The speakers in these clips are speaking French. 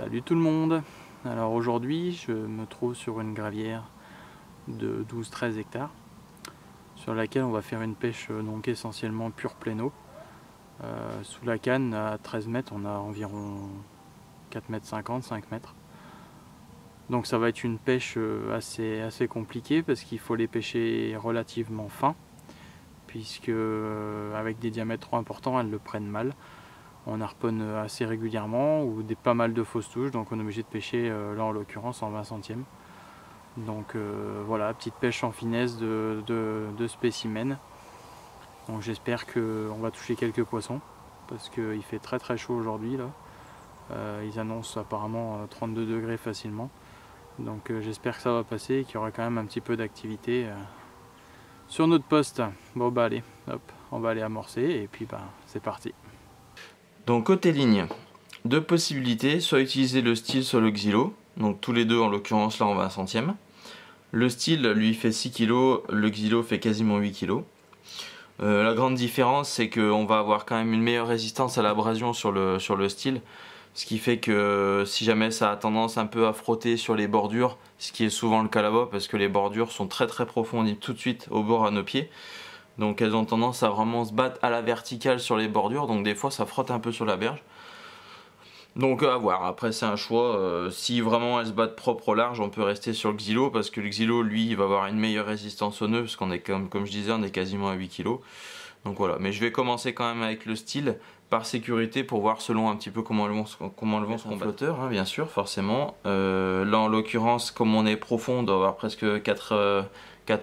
Salut tout le monde. Alors aujourd'hui je me trouve sur une gravière de 12-13 hectares sur laquelle on va faire une pêche donc essentiellement pure pleine eau. Sous la canne à 13 mètres on a environ 4,50 m, 5 mètres. Donc ça va être une pêche assez compliquée parce qu'il faut les pêcher relativement fins puisque avec des diamètres trop importants elles le prennent mal. On harponne assez régulièrement ou pas mal de fausses touches, donc on est obligé de pêcher là en l'occurrence en 20 centièmes. Donc voilà, petite pêche en finesse de spécimens. Donc j'espère qu'on va toucher quelques poissons parce qu'il fait très chaud aujourd'hui là. Ils annoncent apparemment 32 degrés facilement. Donc j'espère que ça va passer et qu'il y aura quand même un petit peu d'activité sur notre poste. Bon bah allez, hop, on va aller amorcer et puis bah c'est parti. Donc côté ligne, deux possibilités, soit utiliser le style soit le xylo, donc tous les deux en l'occurrence là en 20 centièmes. Le style lui fait 6 kg, le xylo fait quasiment 8 kg. La grande différence c'est qu'on va avoir quand même une meilleure résistance à l'abrasion sur le style, ce qui fait que si jamais ça a tendance un peu à frotter sur les bordures, ce qui est souvent le cas là-bas parce que les bordures sont très profondes tout de suite au bord à nos pieds. Donc elles ont tendance à vraiment se battre à la verticale sur les bordures, donc des fois ça frotte un peu sur la berge. Donc à voir, après c'est un choix, si vraiment elles se battent propre au large on peut rester sur le xylo parce que le xylo lui il va avoir une meilleure résistance au nœud parce qu'on est comme je disais on est quasiment à 8 kg. Donc voilà, mais je vais commencer quand même avec le style par sécurité pour voir selon un petit peu comment elles vont se combattre. Flotteur hein, bien sûr forcément, là en l'occurrence comme on est profond on doit avoir presque 4,50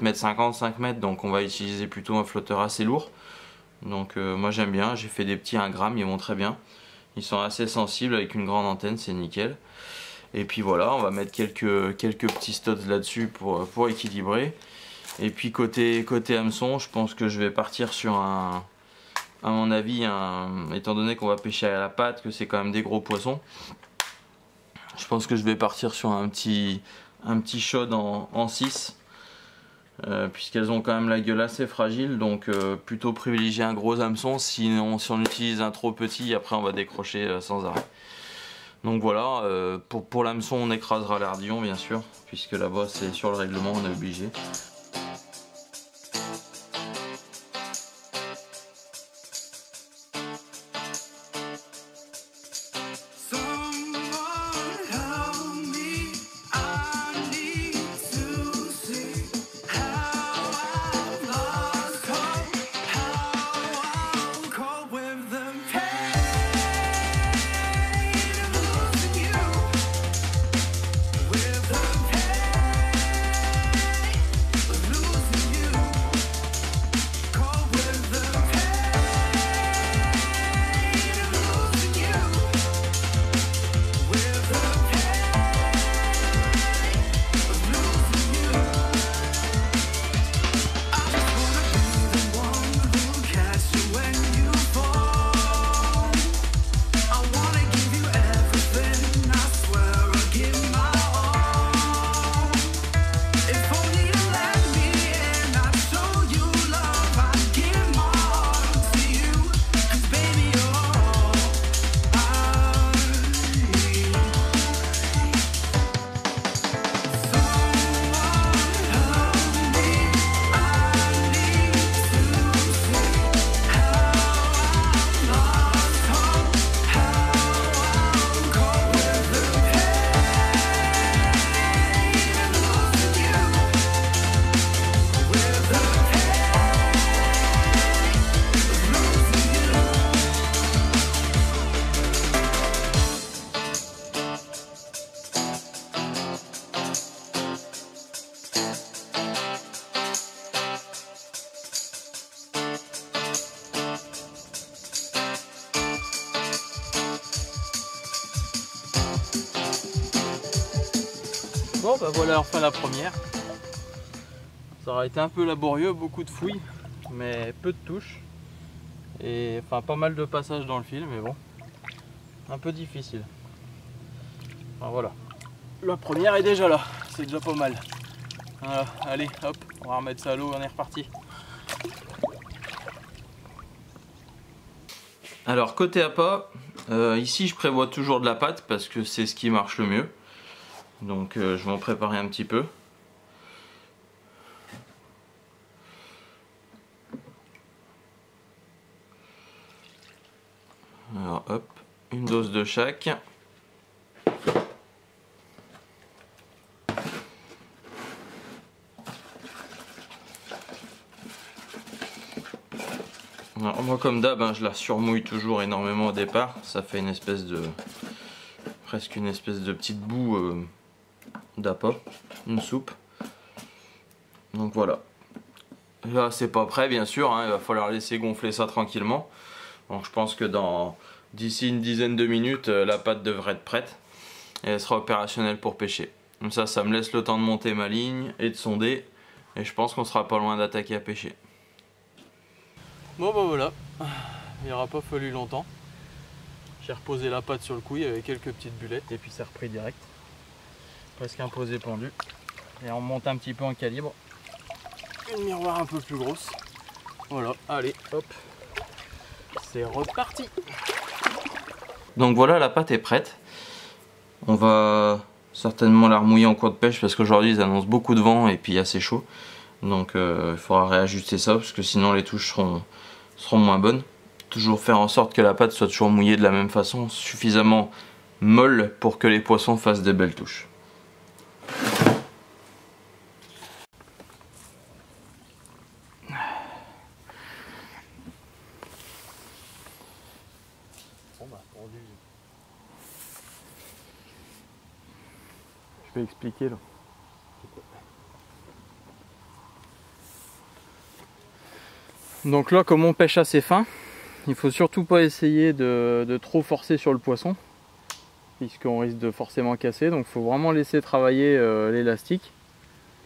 m, 5 mètres, donc on va utiliser plutôt un flotteur assez lourd. Donc moi j'aime bien, j'ai fait des petits 1 gramme, ils vont très bien. Ils sont assez sensibles avec une grande antenne, c'est nickel. Et puis voilà, on va mettre quelques petits studs là-dessus pour équilibrer. Et puis côté hameçon, je pense que je vais partir sur à mon avis, étant donné qu'on va pêcher à la patte, que c'est quand même des gros poissons, je pense que je vais partir sur un petit shad en 6. Puisqu'elles ont quand même la gueule assez fragile, donc plutôt privilégier un gros hameçon, sinon si on utilise un trop petit après on va décrocher sans arrêt. Donc voilà, pour l'hameçon on écrasera l'ardillon bien sûr, puisque là-bas c'est sur le règlement, on est obligé. Bon bah voilà enfin la première. Ça aura été un peu laborieux, beaucoup de fouilles, mais peu de touches. Et enfin pas mal de passages dans le fil, mais bon, un peu difficile. Enfin voilà. La première est déjà là, c'est déjà pas mal. Voilà, allez hop, on va remettre ça à l'eau, on est reparti. Alors côté appât, Ici je prévois toujours de la pâte parce que c'est ce qui marche le mieux. Donc je vais en préparer un petit peu. Alors hop, une dose de chaque. Alors moi comme d'hab, hein, je la surmouille toujours énormément au départ. Ça fait une espèce de... presque une espèce de petite boue d'appât, une soupe. Donc voilà. Là c'est pas prêt bien sûr, hein, il va falloir laisser gonfler ça tranquillement. Donc je pense que d'ici une dizaine de minutes, la pâte devrait être prête. Et elle sera opérationnelle pour pêcher. Comme ça me laisse le temps de monter ma ligne et de sonder. Et je pense qu'on sera pas loin d'attaquer à pêcher. Bon bah voilà, il n'aura pas fallu longtemps. J'ai reposé la pâte sur le couille avec quelques petites bulettes et puis ça a repris direct. Presque imposé pendu. Et on monte un petit peu en calibre. Une miroir un peu plus grosse. Voilà, allez, hop. C'est reparti. Donc voilà, la pâte est prête. On va certainement la remouiller en cours de pêche parce qu'aujourd'hui ils annoncent beaucoup de vent et puis assez chaud. Donc il faudra réajuster ça parce que sinon les touches seront moins bonnes. Toujours faire en sorte que la pâte soit toujours mouillée de la même façon, suffisamment molle pour que les poissons fassent des belles touches. Je vais expliquer là. Donc là, comme on pêche assez fin, il faut surtout pas essayer de trop forcer sur le poisson, puisqu'on risque de forcément casser. Donc il faut vraiment laisser travailler l'élastique,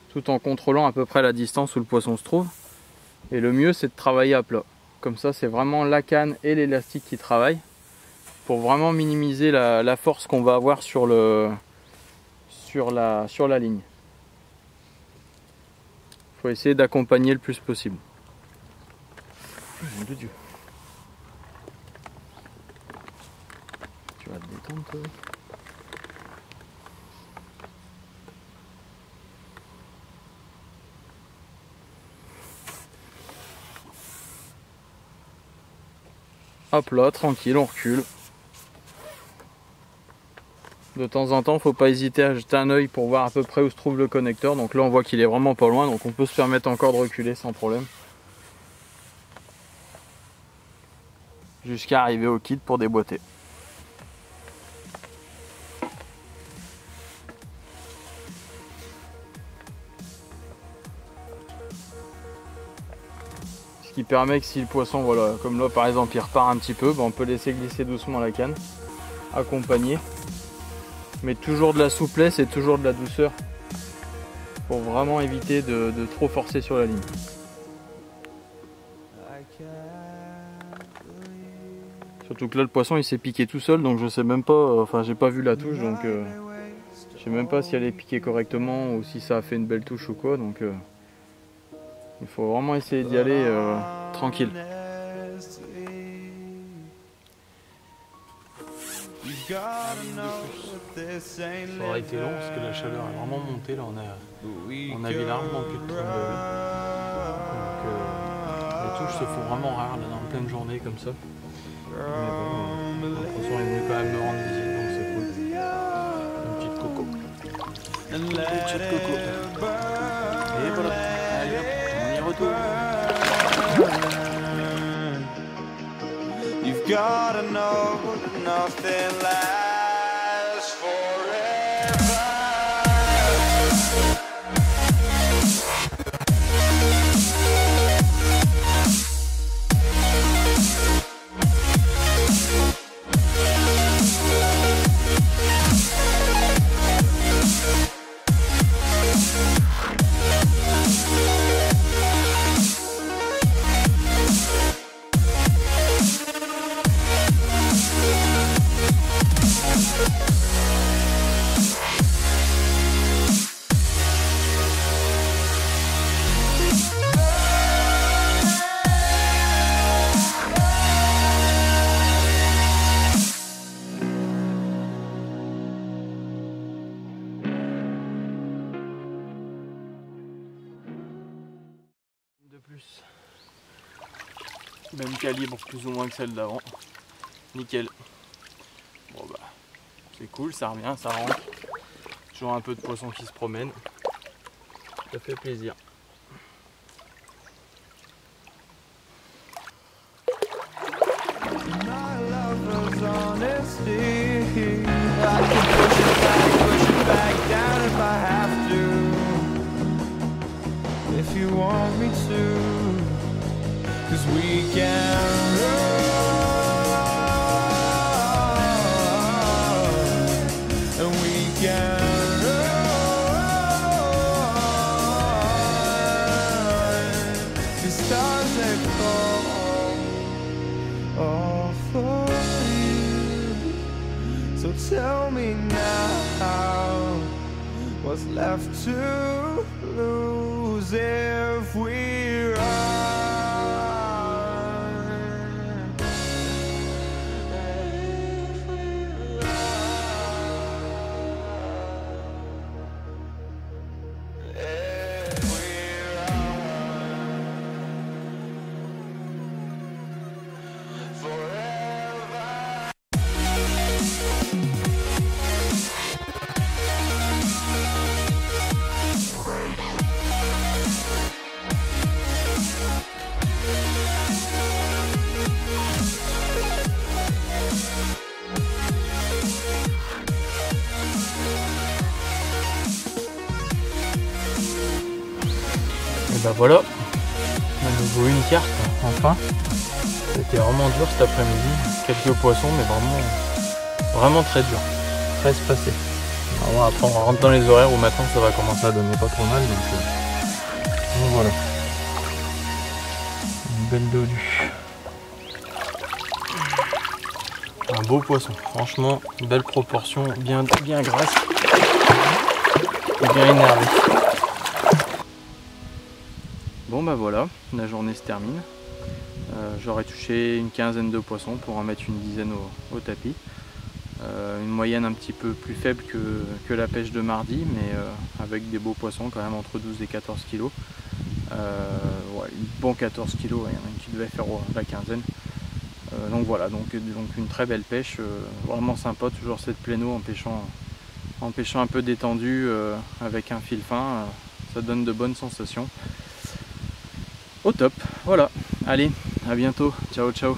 tout en contrôlant à peu près la distance où le poisson se trouve. Et le mieux, c'est de travailler à plat. Comme ça, c'est vraiment la canne et l'élastique qui travaillent, pour vraiment minimiser la force qu'on va avoir sur la ligne. Il faut essayer d'accompagner le plus possible. Mon Dieu. Tu vas te détendre toi. Hop là, tranquille, on recule. De temps en temps, faut pas hésiter à jeter un œil pour voir à peu près où se trouve le connecteur. Donc là, on voit qu'il est vraiment pas loin, donc on peut se permettre encore de reculer sans problème. Jusqu'à arriver au kit pour déboîter. Ce qui permet que si le poisson, voilà, comme là par exemple il repart un petit peu, ben on peut laisser glisser doucement la canne, accompagner, mais toujours de la souplesse et toujours de la douceur pour vraiment éviter de trop forcer sur la ligne. Surtout que là le poisson il s'est piqué tout seul, donc je sais même pas, enfin j'ai pas vu la touche, donc je sais même pas si elle est piquée correctement ou si ça a fait une belle touche ou quoi, donc il faut vraiment essayer d'y aller tranquille. Ça aurait été long parce que la chaleur est vraiment montée, là on avait largement plus de 30 degrés. Donc les touches se font vraiment rares là, dans pleine journée comme ça. Mais bon, le poisson est venu quand même me rendre visite, donc c'est cool. Une petite coco. Une petite coco. Et voilà. Allez hop, on y retourne. You've gotta know nothing lasts forever. plus. Même calibre plus ou moins que celle d'avant. Nickel. Bon bah c'est cool, ça revient, ça rentre. Toujours un peu de poisson qui se promène. Ça fait plaisir. If you want me to, 'cause we can run, and we can run. The stars that fall all for you. So tell me now, what's left to lose if we run? If we run. If we run. Forever. Et bah voilà, à nouveau une carte, enfin. C'était vraiment dur cet après-midi, quelques poissons mais vraiment très dur, très espacé. Alors après on rentre dans les horaires où maintenant ça va commencer à donner pas trop mal, donc voilà. Une belle dodue. Un beau poisson, franchement, belle proportion, bien grasse et bien énervé. Bon bah voilà, la journée se termine. J'aurais touché une quinzaine de poissons pour en mettre une dizaine au tapis. Une moyenne un petit peu plus faible que la pêche de mardi, mais avec des beaux poissons quand même entre 12 et 14 kg. Ouais, bon 14 kg, il y en a un qui devait faire la quinzaine. Donc voilà, donc une très belle pêche, vraiment sympa, toujours cette pléno en pêchant un peu détendu avec un fil fin, ça donne de bonnes sensations. Au top, voilà, allez, à bientôt, ciao ciao.